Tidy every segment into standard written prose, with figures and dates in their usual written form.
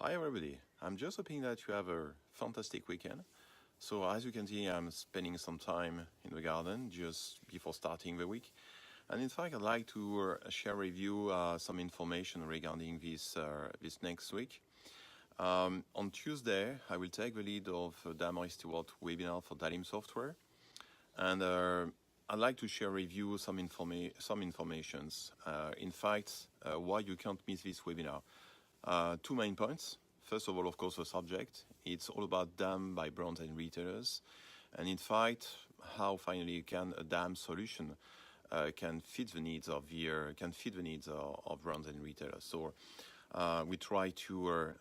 Hi everybody. I'm just hoping that you have a fantastic weekend. So as you can see, I'm spending some time in the garden just before starting the week. And in fact, I'd like to share with you some information regarding this next week. On Tuesday, I will take the lead of Damari Stewart webinar for Dalim Software. And I'd like to share with you some informations. In fact, why you can't miss this webinar. Two main points. First of all, of course, the subject. It's all about DAM by brands and retailers. And in fact, how finally can a DAM solution can fit the needs of brands and retailers. So we try to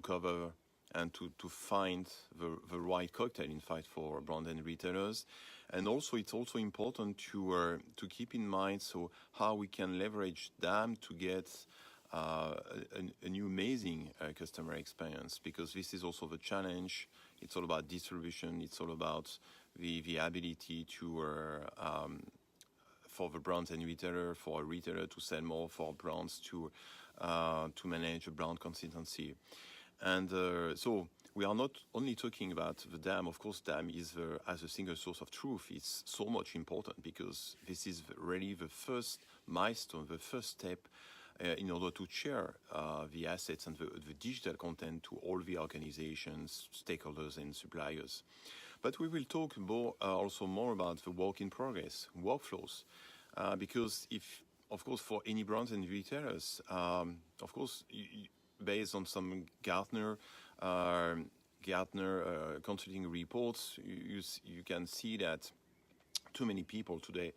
cover and to find the right cocktail, in fact, for brands and retailers. And also, it's also important to keep in mind so how we can leverage DAM to get a new amazing customer experience, because this is also the challenge. It's all about distribution. It's all about the ability for the brands and retailer, for a retailer to sell more, for brands to manage a brand consistency. And so we are not only talking about the DAM. Of course, DAM is as a single source of truth. It's so much important because this is really the first milestone, the first step in order to share the assets and the digital content to all the organizations, stakeholders, and suppliers. But we will talk also more about the work in progress, workflows, because of course, for any brands and retailers, of course, based on some Gartner consulting reports, you can see that too many people today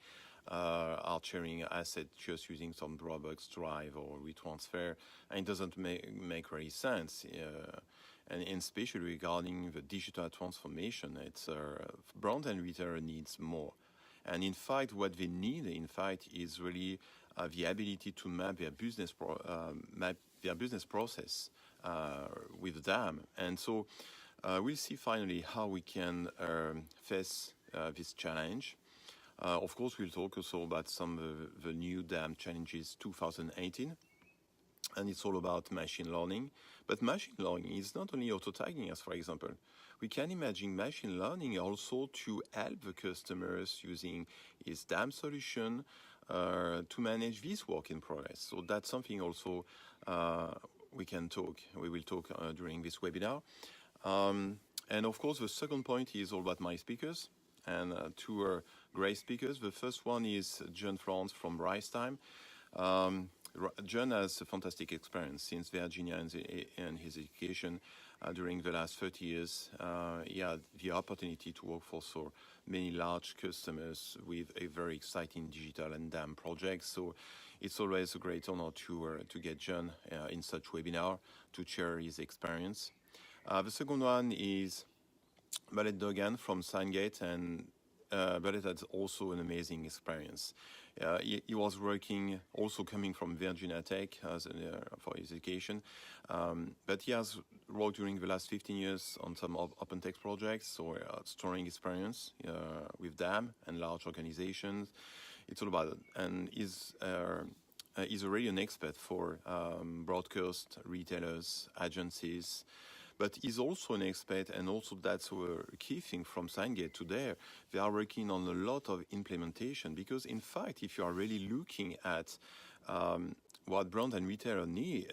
are sharing assets just using some Dropbox drive or WeTransfer, and it doesn't make really sense. And especially regarding the digital transformation, it's brand and retailer needs more. And in fact, what they need, in fact, is really the ability to map their business process with DAM. And so we'll see finally how we can face this challenge. Of course, we'll talk also about some of the new DAM challenges 2018, and it's all about machine learning. But machine learning is not only auto-tagging, as for example. We can imagine machine learning also to help the customers using his DAM solution to manage this work in progress. So that's something also we will talk during this webinar. And of course, the second point is all about my speakers. And two great speakers. The first one is John Florence from Ricetime. John has a fantastic experience since Virginia and his education during the last 30 years. He had the opportunity to work for so many large customers with a very exciting digital and DAM projects. So it's always a great honor to get John in such webinar to share his experience. The second one is Ballet Dogan from Signgate, and Ballet had also an amazing experience. He was working, also coming from Virginia Tech for his education, but he has worked during the last 15 years on some open text projects, so storing experience with DAM and large organizations. It's all about, and he's already an expert for broadcast, retailers, agencies, but he's also an expert, and also that's a key thing from Signgate today. They are working on a lot of implementation, because in fact, if you are really looking at what brand and retailer need,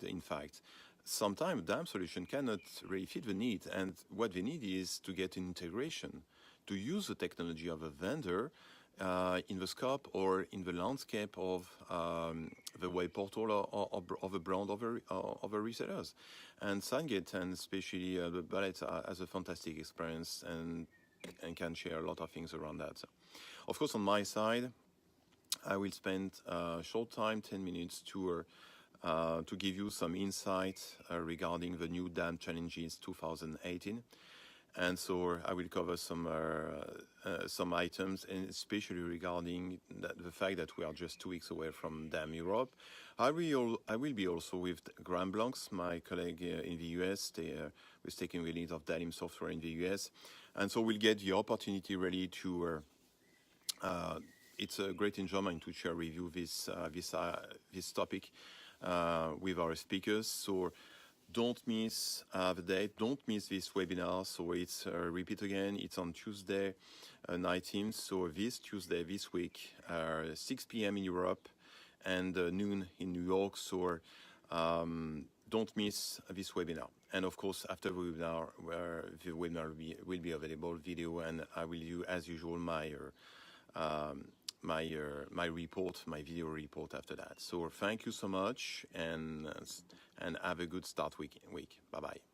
in fact, sometimes DAM solution cannot really fit the need, and what they need is to get an integration, to use the technology of a vendor in the scope or in the landscape of the web portal of a brand of a resellers. And Signgate, and especially the Ballet, has a fantastic experience and can share a lot of things around that. So, of course, on my side, I will spend a short time, 10 minutes, to give you some insight regarding the new DAM challenges 2018. And so I will cover some items, and especially regarding the fact that we are just 2 weeks away from DAM Europe. I will be also with Graham Blanks, my colleague in the US, who's taking the lead of Dalim Software in the US. And so we'll get the opportunity really to, it's a great enjoyment to share with you this topic with our speakers. So don't miss the date. Don't miss this webinar. So it's repeat again. It's on Tuesday, 19th. So this Tuesday, this week, 6 p.m. in Europe and noon in New York. So don't miss this webinar. And of course, after the webinar, will be available video, and I will do as usual my report, my video report after that. So thank you so much, and have a good start week. Bye bye.